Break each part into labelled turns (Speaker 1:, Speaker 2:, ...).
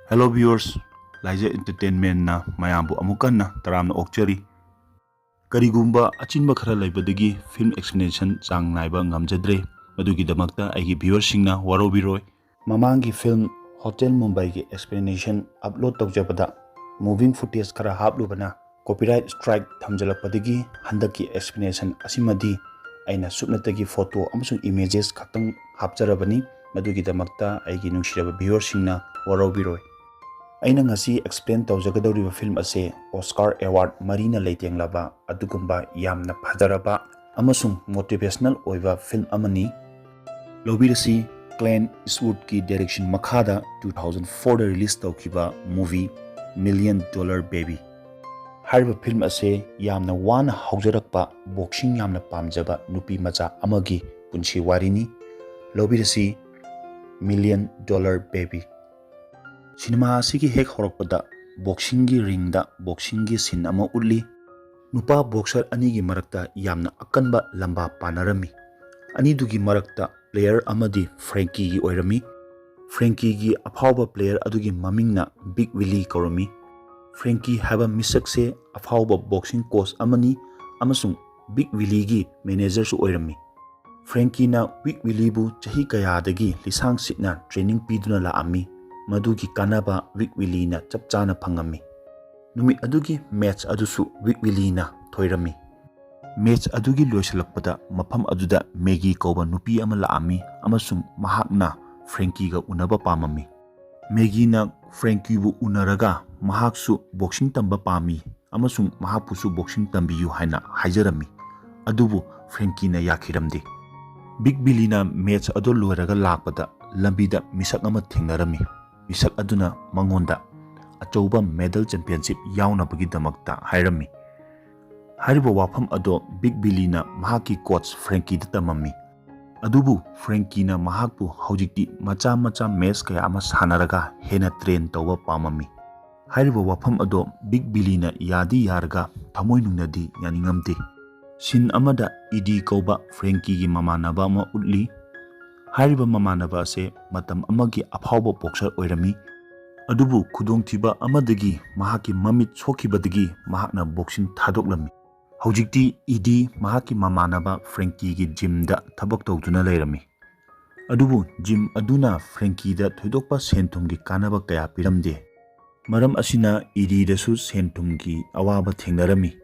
Speaker 1: Hello viewers, Lakeshore Entertainment na mayambu amukanna taramna okchari. Karigumba achinba khara laibadagi film explanation chang naiba ngamjadre madugi damakta aigi viewers singna warobiroi. Mamangi film Hotel Mumbai gi explanation upload tawjabada moving footage khara haplubana copyright strike thamjalakpadagi handaki explanation asimadi aina supnatagi photo amasung images khaktang hapjarabani madugi damakta aigi nungshiraba viewers singna warobiroi. Aina ngasi explain tawjagadawriba film ase Oscar Award marina leitenglaba adugumba yamna phadaraba amasung motivational oiba film amani. Lobirasi Clint Eastwood ki direction makhada 2004 da release tawkiba movie $1 Million Baby. Hariba film ase yamna wana haujarakpa boxing yamna pamjaba nupi macha amagi punchi warini. Lobirasi $1 Million Baby. Cinema asigi hek horokpada boxing gi ring da boxing gi scene ama utli nupa boxer ani gi marakta yamna akanba lamba panarami ani dugi marakta player amadi Frankie gi oirami. Frankie gi aphawba player adugi mamingna Big Willie korami. Frankie haba misakse aphawba boxing coach amani amasung Big Willie gi manager su oirami. Frankie na Big Willie bu chahi kaya dagi lisang sitna training piduna la ami madugi kanaba Big Willie na chapchana phangami. Numi adugi match adusu Big Willie na thoirami. Match adugi loisalakpada mafam aduda Maggie kauba nupi ama laami amasung mahakna Frankie ga unaba pamami. Maggie na Frankie bu unaraga mahaksu boxing tamba pami amasung mahapusu boxing tambiyu haina haijarami. Adubu Frankie na yakhiramdi. Big Willie na match adu loiraga lakpada lambida misak ama thengnarami. Misak aduna mangonda achouba medal championship yaunabagi damakta hairami. Hariba wafam ado Big Willie na mahaki coach Frankie da tamami. Adubu Frankie na mahakpu haujikti macha match kaya ama sanaraga hena train tawba pamami. Hariba wafam ado Big Willie na yadi yarga thamoi nungnadi yaningamti. Sin amada idi kauba Frankie gi mamanaba ama utli. Hariba mamanaba ase matam amagi aphawba boxer oirami. Adubu khudongthiba amadagi mahaki mamit sokhibadagi mahakna boxing thadoklami. Haujikti idi mahaki mamanaba Frankie gi gym da thabak tawduna leirami. Adubu gym aduna Frankie da thoidokpa senthum gi kanaba kaya piramde. Maram asina idi da su senthum gi awaba thengnarami.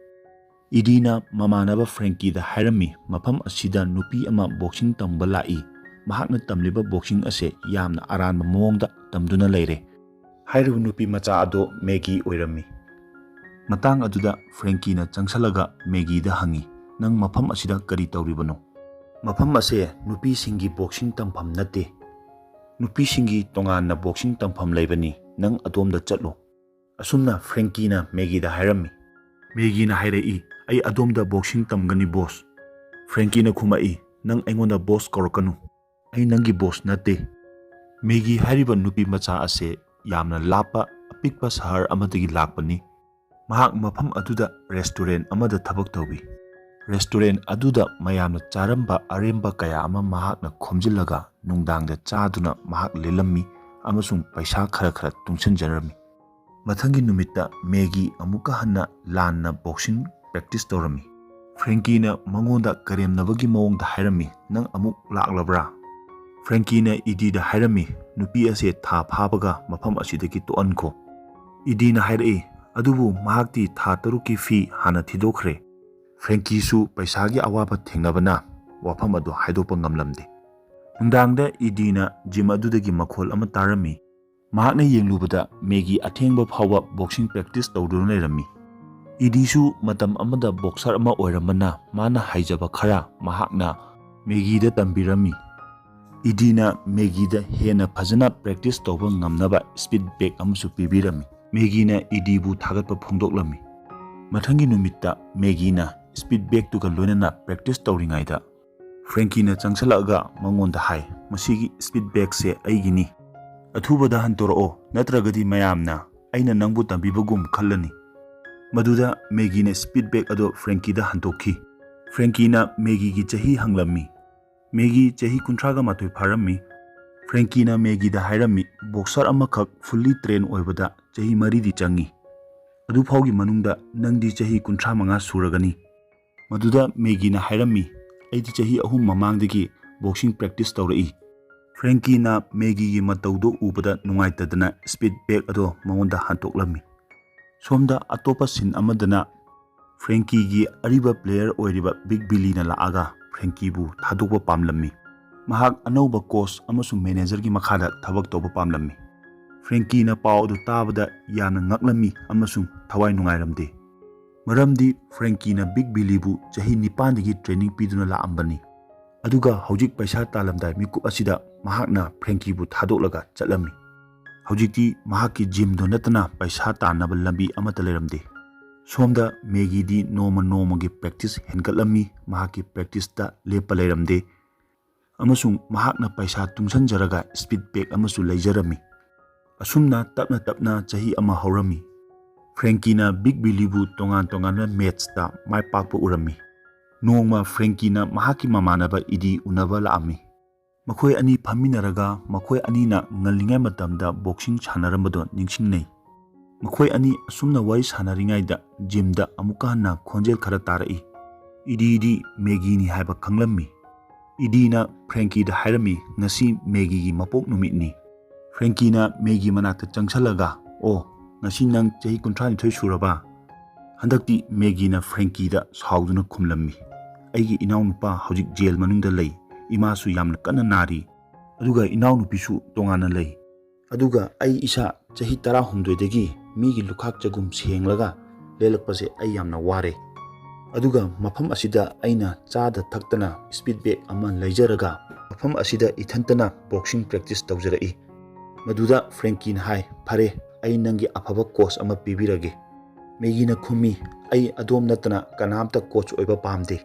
Speaker 1: Idi na mamanaba Frankie da hairami mafam asida nupi ama boxing tamba lai. Mahakna tamliba boxing ase yamna aranba mawongda tamduna leire. Hairu nupi macha ado Maggie oirami. Matang aduda Frankie na changsalaga Maggie da hangi nang mafam asida kari tawribano. Mafam ase nupi singi boxing tampham nate. Nupi singi tongan na boxing tampham leibani nang adomda chatlo. Asumna Frankie na Maggie da hairami. Maggie na hairei ay adomda boxing tamgani boss. Frankie na khumai nang aingonda boss korokanu. Ay nangi boss nate. Maggie hariba nupi macha ase yamna lapa apikpa sahar amadagi lakpani. Mahak mafam aduda restaurant amada thabak tawbi. Restaurant aduda mayamna charamba aremba kaya ama mahakna khomjilaga nungdangda chaduna mahak lelammi amasung paisa khara tungsanjarami. Mathangi numitta Maggie amuka hanna lanna boxing practice tawrami. Frankie na mangonda karemnabagi mawongda hairami nang amuk laklabra. Frankie na idi da hairami nupi ase tha phabaga mafam asidagi toanko. Idi na hairei adubu mahakti tha taruki fi hana thidokre. Frankie su paisagi awaba thengnabana wafam adu haidopa ngamlamde. Nungdangda idi na gym adudagi makhol ama tarami. Mahakna yenglubada Maggie athengba phawa boxing practice tawduna leirami. Idi su matam amada boxer ama oiramana mana haijaba khara mahakna Maggie da tambirami. Idina Maggie da hena phajana practice tawba ngamnaba speed bag amsu pibirami. Maggie na idi bu thagatpa phongdoklami. Mathangi numitta Maggie na speed bag tu ka loinana practice tawringaida Frankie na changsalaga mangonda hai masigi speed bag se aigini. Athubada hantoro natragadi mayamna aina nangbu tambibagum khallani. Maduda Maggie na speed bag ado Frankie da hantokhi. Frankie na Maggie gi chahi hanglami. Maggie chahi kuntraga matoi pharami. Frankie'na Maggie-da hairami boxer amakak fully trained oibada chahi 3 changi. Adu phawgi manungda nangdi chahi 35 suragani. Maduda Maggie-na hairami aidi chahi 3 mamangdagi boxing practice tawrai. Frankie-na Maggie-gi matawdo ubada nungaitadana speed bag ado mamonda hantoklami. Somda atopa sin amadana Frankie-gi ariba player oiriba Big Billy na laaga Frankie-bu thadokba pamlami. Mahak anauba coach amasung manager gi makhada thabak toba pamlami. Frankie-na paw adu tabada yamna ngaklami amasung thawai nungairamde. Maramdi Frankie-na Big Billy-bu chahi 9 dagi training piduna laambani. Aduga hojik paisa talamdai mikup asida mahakna Frankie-bu thadolaga chatlami. Hojikti mahakki gym do natana paisa tanaba lambi amata leramde. Somda Maggie di noma gi practice henkatlami mahakki practice ta lepa leramde. Amasung mahakna paisa tungsanjaraga speed bag amasu leijarami. Asumna tapna chahi ama haurami. Frankie-na Big Billy-bu tongan match ta mai pakpa urami. Nongma Frankie-na mahaki mamanaba idi unaba laami. Makhoi ani phaminaraga makhoi ani na ngalingai matamda boxing sanarambado ningsingnei. Makhoi ani asumna wari sanaringaida gymda amuka na khonjel khara tarai. Idi Maggie ni haiba khanglammi. Idina Frankie-da hairami ngasi Maggie-gi mapok numitni. Frankie-na Maggie manakta changsalaga o ngasi nang chahi 38 suraba. Handakti Maggie-na Frankie-da sauduna khumlammi. Aigi inaunupa hojik jail manungda lei. Imasu yamna kana nari. Aduga inaunupisu tongana lei. Aduga ai isa chahi 19 dagi migi lukhak chagum senglaga lelakpase ai yamna ware. Aduga mafam asida aina chada thaktana speed bag ama leijaraga mafam asida ithantana boxing practice tawjarai. Maduda Frankie-na hai phare ai nangi afaba coach ama pibirage. Maggie-na khumi ai adom natana kanamta coach oiba pamde.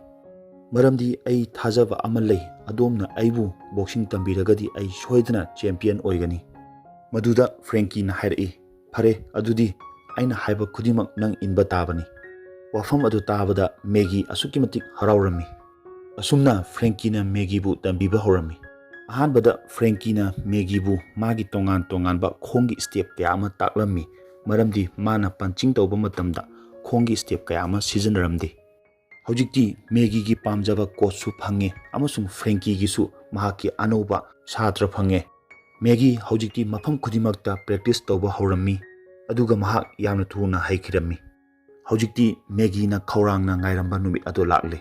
Speaker 1: Maramdi ai thajaba ama lei adomna aibu boxing tambiragadi ai soidana champion oigani. Maduda Frankie-na hairai phare adudi aina haiba khudimak nang inba tabani. Wafam adu tabada Maggie asukimatik haraurami. Asumna Frankie-na Maggie-bu tambiba horami. Ahanbada Frankie-na Maggie-bu magi tongan ba khongi step kaya ama taklami. Maramdi mana punching tawba matamda khongi step kaya ama sijanramde. Hojikti Maggie-gi pamjaba coach su phange amasung Frankie-gi su mahaki anauba satra phange. Maggie hojikti mafam khudimakta practice tawba horami. Aduga mahak yamna thuna haikirami. Hojikti Maggie-na khaurangna ngairamba numit ado lakle.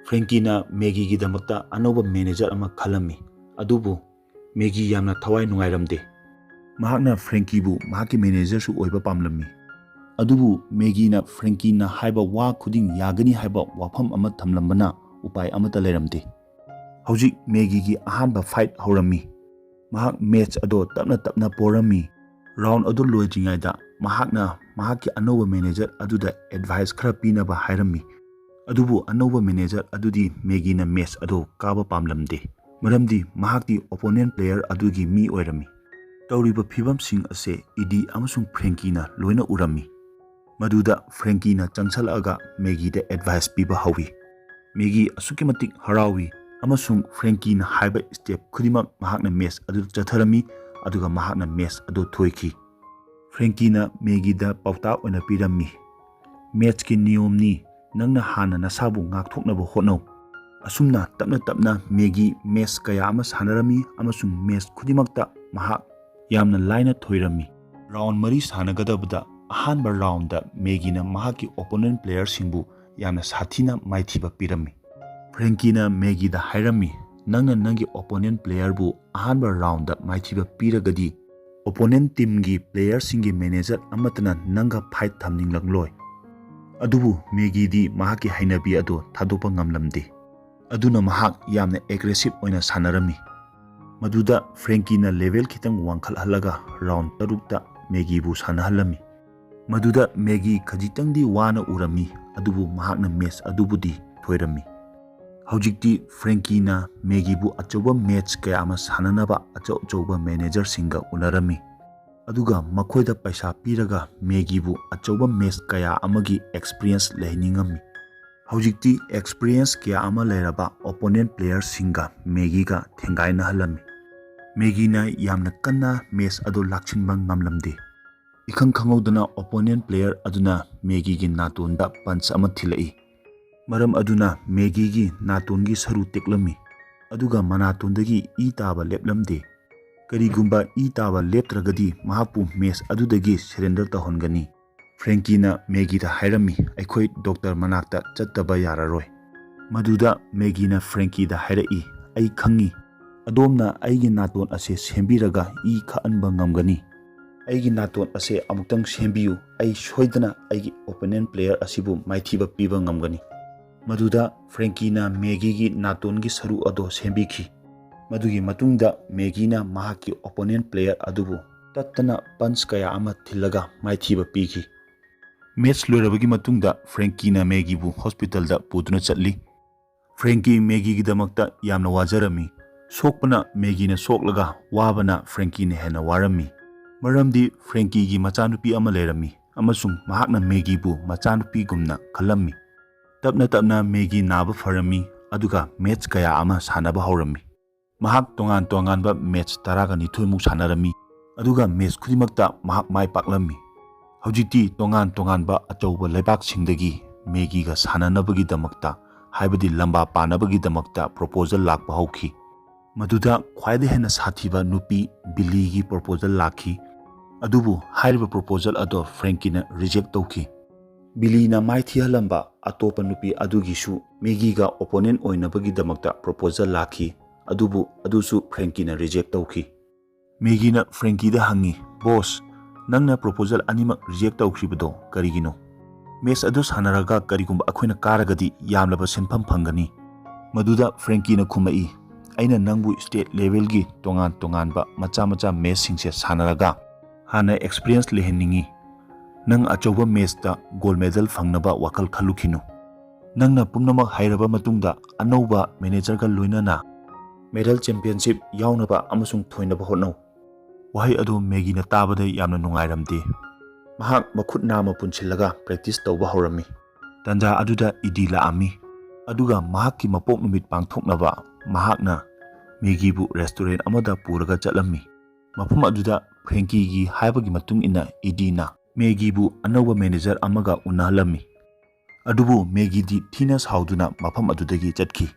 Speaker 1: Frankie-na Maggie-gi damakta anauba manager ama khalami. Adubu Maggie yamna thawai nungairamde. Mahakna Frankie-bu mahaki manager su oiba pamlami. Adubu Maggie-na Frankie-na haiba wa khuding yagani haiba wafam ama thamlambana upai amata leramde. Hojik Maggie-gi ahanba fight horami. Mahak match ado tapna porami. Round ado loijingaida mahakna mahaki anauba manager aduda advice khara pinaba hairami. Adubu anauba manager adudi Maggie-na match ado kaba pamlamde. Maramdi mahakti opponent player adugi mi oirami. Tauriba phibam sing ase idi amasung Frankie-na loina urami. Maduda Frankie-na changsalaga Maggie-da advice piba hawi. Maggie asukimatik harawi amasung Frankie-na haiba step khudimak mahakna match adu chatharami aduga mahakna match adu thoiki. Frankie-na Maggie-da pauta oina pirami. Match ki niyom ni nangna hana nasabu ngakthoknaba hotnau. Asumna tapna Maggie match kaya ama sanarami amasung match khudimakta mahak yamna laina thoirami. Round 3 sanagadabda ahanba round da Maggie-na mahaki opponent player singbu yamna sathina maithiba pirami. Frankie-na Maggie-da hairami nangna nangi opponent player bu ahanba round da maithiba piragadi opponent team gi player singi manager amatana nanga fight thamninglangloy. Adubu Maggie di mahaki hainabi ado thadopa ngamlamde. Aduna mahak yamna aggressive oina sanarami. Maduda Frankie-na level kitang wangkhal halaga round 3 ta Maggie-bu sanahalami. Maduda Maggie khajitangdi wana urami adubu mahakna match adubudi thoirami. Hojikti Frankie-na Maggie-bu achoba match kaya ama sananaba achoba manager singa unarami. Aduga makhoida paisa piraga Maggie-bu achoba match kaya amagi experience lehningami. Hojikti experience kaya ama leraba opponent player singa Maggie-ga thengaina halami. Maggie-na yamna kanna match ado lakchinba ngamlamde. Ikhang khangawdana opponent player aduna Maggie-gi natonda punch ama thilai. Maram aduna Maggie-gi natongi saru teklami. Aduga manatondagi I taba leplamde. Karigumba I taba leptragadi mahapu match adudagi surrender tahongani. Frankie-na Maggie-da hairami aikhoi doctor manakta chattaba yararoi. Maduda Maggie-na Frankie-da hairai ai khangi. Adomna aigi naton ase sembiraga I khaanba ngamgani. Aigi naton ase amutang sembiyu ai soidana aigi opponent player asibu maithiba piba ngamgani. Maduda Frankie-na Maggie-gi natongi saru ado sembikhi. Madugi matungda Maggie-na mahaki opponent player adubu tattana punch kaya ama thillaga maithiba pigi. Match loirabagi matungda Frankie-na Maggie-bu hospital da puduna chatli. Frankie Maggie-gi damakta yamna wajarami. Sokpana Maggie-na soklaga wabana Frankie-na hena warami. Maramdi Frankie-gi machanupi ama lerami amasung mahakna Maggie-bu machanupi gumna khalammi. Tapna Maggie naba farami aduga match kaya ama sanaba haurami. Mahak tongan-tonganba match taraga nithoimuk sanarami aduga match khudimakta mahak mai paklammi. Hojikti tongan-tonganba achauba leibak-singdagi Maggie-ga sananabagi damakta haibadi lamba panabagi damakta proposal lakpa hauki. Maduda khwaide hena sathiba nupi Billy-gi proposal lakhi. Adubu hairiba proposal ado Frankie-na reject tauki. Billy-na maithihalamba atopa nupi adugisu Maggie-ga opponent oinabagi damakta proposal lakhi. Adubu adusu Frankie-na reject tauki. Maggie-na Frankie-da hangi, boss, nangna proposal animak reject taukribado karigino. Match adu sanaraga karigumba akhoina karagadi yamlaba senpham phangani. Maduda Frankie-na khumai, aina nangbu state level gi tongan-tonganba macha match singse sanaraga hana experience leheningi. Nang achauba match ta gold medal phangnaba wakal khalukhinu. Nangna pungnamak hairaba matungda anauba manager ga loinana medal championship yaunaba amasung thoinaba hotnau. Wahai adu Maggie-na tabada yamna nungairamde. Mahak makhut nama punchillaga practice tawba horami. Tanja aduda idi laami. Aduga mahakki mapok numit pangthoknaba mahakna Maggie-bu restaurant amada puraga chatlammi. Mafam aduda Frankie-gi haibagi matung ina idina Maggie-bu anauba manager amaga unahalami. Adubu Maggie-di thina sauduna mafam adudagi chatki.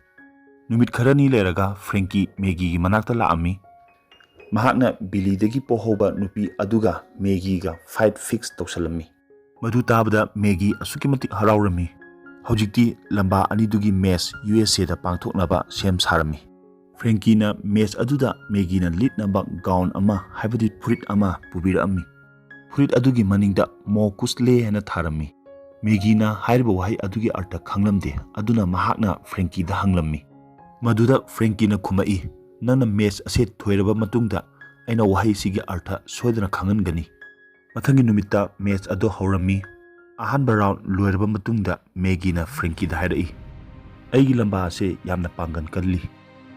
Speaker 1: Numit kharani leraga Frankie Maggie-gi manakta laami. Mahakna Billy-dagi pohoba nupi aduga Maggie-ga fight fix tawsalami. Madu tabada Maggie asukimatik haraurami. Hojikti lamba anidugi match USA da pangthoknaba sem sarami. Frankie-na match aduda Maggie-na litnaba gown ama haibadi furit ama pubirami. Furit adugi maningda mo kusle hena tharami. Maggie-na hairiba wahai adugi artha khanglamde aduna mahakna Frankie-da hanglammi. Maduda Frankie-na khumai, nangna match ase thoiraba matungda aina wahai sigi artha soidana khangangani. Mathangi numitta match ado haurami. Ahanba round loiraba matungda Maggie-na Frankie-da hairai. Aigi lamba ase yamna pangan kalli.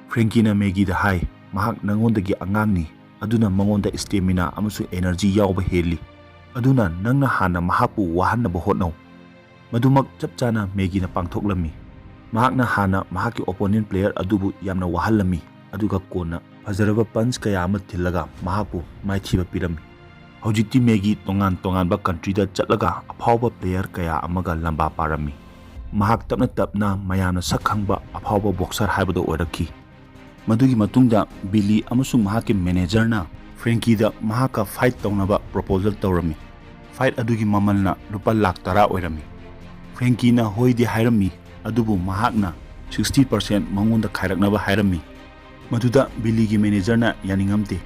Speaker 1: Frankie-na Maggie-da hai, mahak nangondagi angangni, aduna mangonda stamina amasu energy yauba heli. Aduna nangna hana mahakpu wahannaba hotnau. Madumak chapchana Maggie-na pangthoklammi. Mahakna hana mahaki opponent player adubu yamna wahallami. Aduga kona fajaraba punch kaya ama thillaga mahakpu maithiba pirami. Hojikti Maggie tongan-tonganba country da chatlaga aphawba player kaya amaga lamba parami. Mahak tapna mayamna sakhangba aphawba boxer haibado oirakhi. Madugi matungda Billy amasung mahaki manager na Frankie-da mahaka fight tawnaba proposal tawrami. Fight adugi mamalna rupa lakh 10 oirami. Frankie-na hoidi hairami adubu mahakna 60% mangonda khairaknaba hairami. Maduda Billy-gi manager na yaningamte.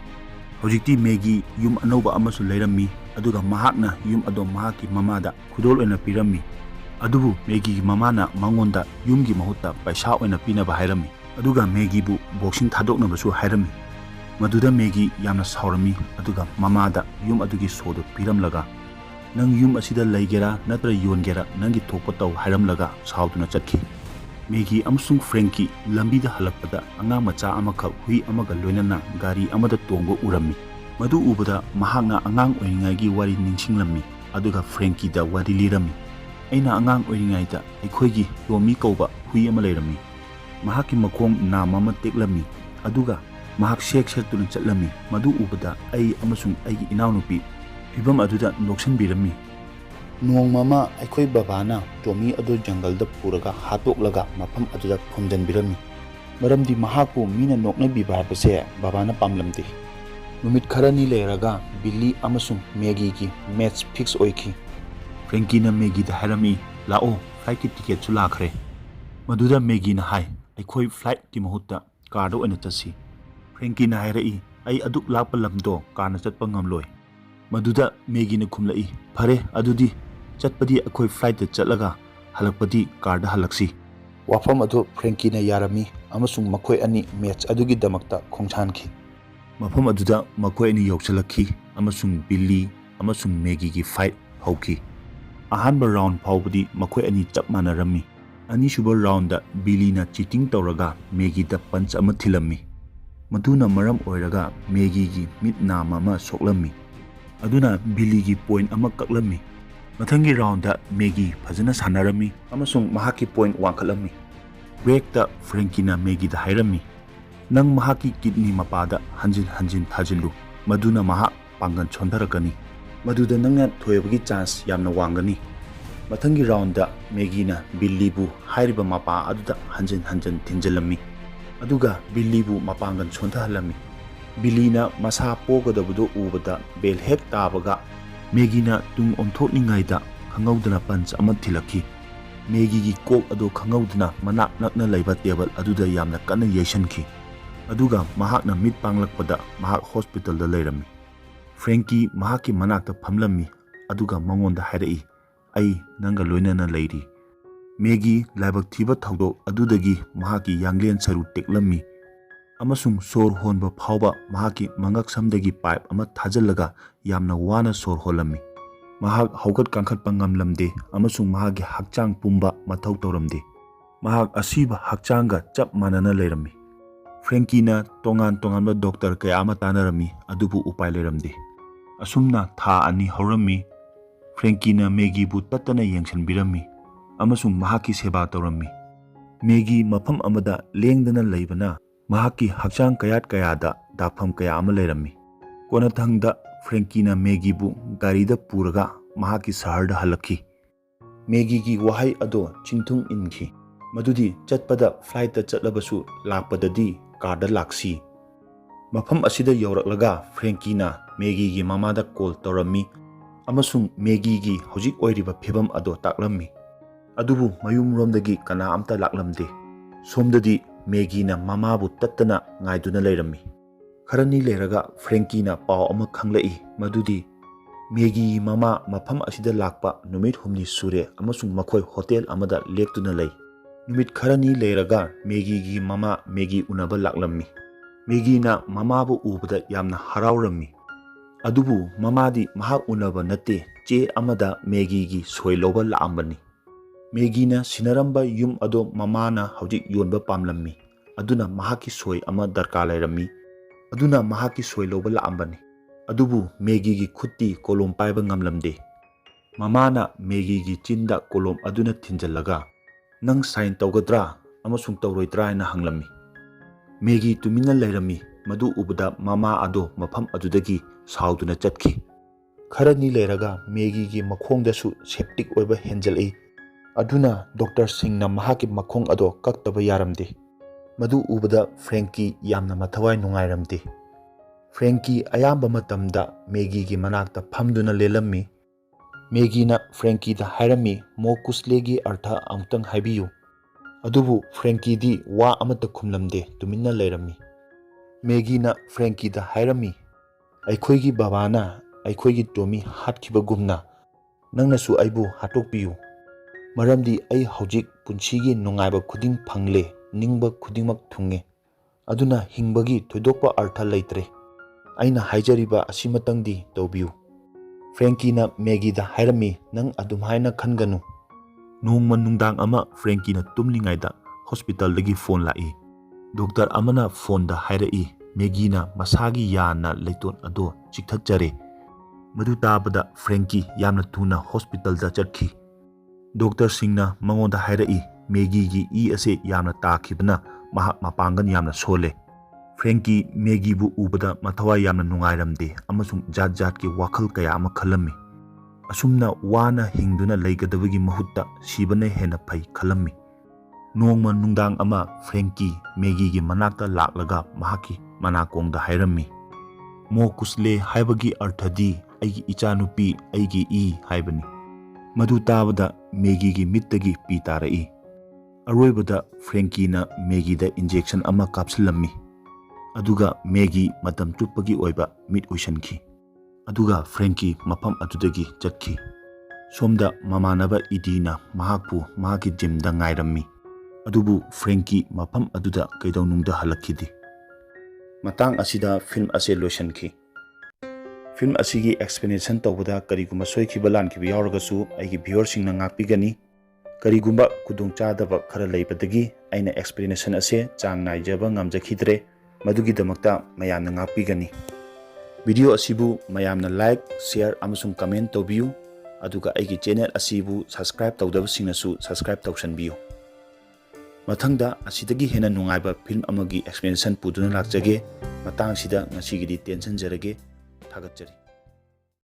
Speaker 1: Hojikti Maggie yum anauba amasu leirami aduga mahakna yum ado mahaki mamada khudol oina pirami. Adubu Maggie-gi mamana mangonda yumgi mahutta paisa oina pinaba hairami. Aduga Maggie-bu boxing thadoknabasu hairami. Maduda Maggie yamna saurami aduga mamada yum adugi sodo piramlaga. Nang yum asida laigera natra yongera nangi thokpa taw hairamlaga sauduna chatki. Maggie amsung Frankie lambida halakpada anga macha amaka hui amaga loinana gari amada tongbo urami. Madu ubada mahakna angang oingaigi wari ningsinglami aduga Frankie da wari lirami. Aina angang oingaida aikhoigi yomi kauba hui ama leirami. Mahaki makong nama ma teklami aduga mahak shek tuna chatlami madu ubada ai amasung aigi inaunupi fibam aduda noksanbirami nongmama aikhoi babana tomi adu jungle da puraga hatoklaga mafam aduda phomjanbirami maramdi mahakpu mina noknabiba habase babana pamlamti numit kharani leiraga billy amasung Maggie gi match fix oiki Frankie na Maggie da harami lao flight ki ticket su lakhre maduda Maggie na hai aikhoi flight ki mahutta car do ena chasi Frankie na hairai ai aduk lakpa lamdo car na chatpa ngamloi maduda Maggie na khumlai phare adudi chatpadi aikhoi flight da chatlaga halakpadi car da halaksi wafam adu Frankie na yarami amasung makhoi ani match adugi damakta khongchanki mafam aduda makhoi ani yoksalakhi amasung Billy amasung Maggie gi fight hauki ahanba round phawbadi makhoi ani chap manarami ani shuba round da Billy na cheating tawraga Maggie da punch ama thilammi maduna maram oiraga Maggie gi mit nama ma soklammi aduna Billy gi point ama kaklammi mathangi round da Maggie phajana sanarami amasung mahaki point wangkhalammi break da Frankie na Maggie da hairami nang mahaki kidney mapada hanjin thajinlu maduna maha pangan chondarakani maduda nangna thoyabagi chance yamna wangani mathangi round da Maggie na Billy bu hairiba mapa aduda hanjin thinjalami aduga Billy bu mapangan chondahalami Billy na masa pogadabudo ubada bel hek tabaga Maggie na tung omthokningai da khangaudana punch ama thilaki Maggie gi kok ado khangaudana manak nakna leiba table aduda yamna kana yaisanki aduga mahakna mit panglakpada mahak hospital da leirami Frankie mahaki manakta phamlami aduga mangonda hairai ai nanga loinana leiri Maggie laibak thiba thawdo adudagi mahaki yanglen saru teklami amasung sor honba phawba mahaki mangak samdagi pipe ama thajallaga yamna wana sor holami mahak haugat kangkhat pangamlamde amasung mahagi hakchang pumba mathau tawramde mahak asiba hakchanga chap manana leirami Frankie na tongan doctor kaya ama tanarami adubu upai leramde asumna tha ani haurami Frankie na Maggie bu tatana yengsanbirami amasung mahaki seba tawrami Maggie mafam amada lengdana leibana mahaki hakchang kayada dafam kaya ama leirami konathangda Frankie na Maggie bu garida puraga mahaki saharda halakhi Maggie gi wahai ado chingthung inki madudi chatpada flight ta chatlabasu lakpadadi car laksi mafam asida yawraklaga Frankie na Maggie gi mamada call tawrami amasung Maggie gi hojik oiriba phebam ado taklammi adubu mayum romdagi kana amta laklamde somdadi Maggie na mama bu tattana ngaiduna leirami kharani leiraga Frankie na paw ama khanglai madudi Maggie mama mafam asida lakpa numit humni sure amasung makhoi hotel amada lektuna lei numit kharani leiraga Maggie gi mama Maggie unaba laklammi Maggie na mama bu ubada yamna harawrammi adubu mamadi mahak unaba natte che amada Maggie gi soiloba laambani Maggie na sinaramba yum ado mama na hojik yonba pamlammi aduna mahaki soi ama darka leirami aduna mahaki soi loba laambani adubu Maggie gi khutti kolom paiba ngamlamde mama na Maggie gi chinda kolom aduna thinjallaga nang sign tawgadra amasung tawroidra na hanglammi Maggie tumina leirami madu ubada mama ado mafam adudagi sauduna chatkhi kharani leiraga Maggie gi makhongda su septic oiba henjalai aduna doctor singna mahaki makhong ado kaktaba yaramde madu ubada Frankie yamna mathawai nungairamde Frankie ayamba matamda Maggie gi manakta phamduna lelammi Maggie na Frankie da hairami mo kuslegi artha amtang haibiyu adubu Frankie di wa amata khumlamde tuminna leirami Maggie na Frankie da hairami aikhoigi babana aikhoigi tomi hatkibagumna nangnasu aibu hatokpiyu maramdi ai hojik punchigi nungaiba khuding phangle ningba khudingmak thunge aduna hingbagi thoidokpa artha leitre aina haijariba asimatangdi tawbiyu Frankie na Maggie da hairami nang adumhaina khanganu nongman nungdang ama Frankie na tumlingaida hospital dagi phone lai doctor amana phone da hairai Maggie na masagi yana leiton ado chikthatjare madu tabada Frankie yamna tuna hospital da chatkhi doctor singna mangonda hairai Maggie gi ase yamna takhibna mahak mapangan yamna sole Frankie Maggie-bu ubada mathawai yamna nungairamde amasung jat ki wakhal kaya ama khalammi. Asumna wana hingduna leigadabagi mahutta sibana hena phai khalammi. Nongma nungdang ama Frankie Maggie gi manakta laklaga mahaki manakongda hairammi. Mo kusle haibagi arthadi aigi ichanupi aigi I haibani. Madu tabada Maggie gi mittagi pi tarai. Aroibada Frankie na Maggie da injection ama kapsilammi. Aduga Maggie matam chupagi oiba mit uishanki. Aduga Frankie mapam adudagi chatki. Somda mamanaba idina mahakpu mahaki jimda ngairammi. Adubu Frankie mapam aduda kaidaunungda halakkidi. Matang asida film ase loishanki. Film asigi explanation tawbada kariguma soikiba lankiba yauragasu aigi viewersingna ngakpigani. Karigumba kudungchadaba khara leibadagi aina explanation ase chang naijaba ngamjakhidre madugidamakta mayamna ngakpigani. Video asibu mayamna like, share amasung comment tawbiyu. Aduga aigi channel asibu subscribe tawdabasingnasu subscribe tawsanbiyu. Mathangda asidagi hena nungaiba film amagi explanation puduna lakjage matang sida ngasigidi tension jarage thagatjari.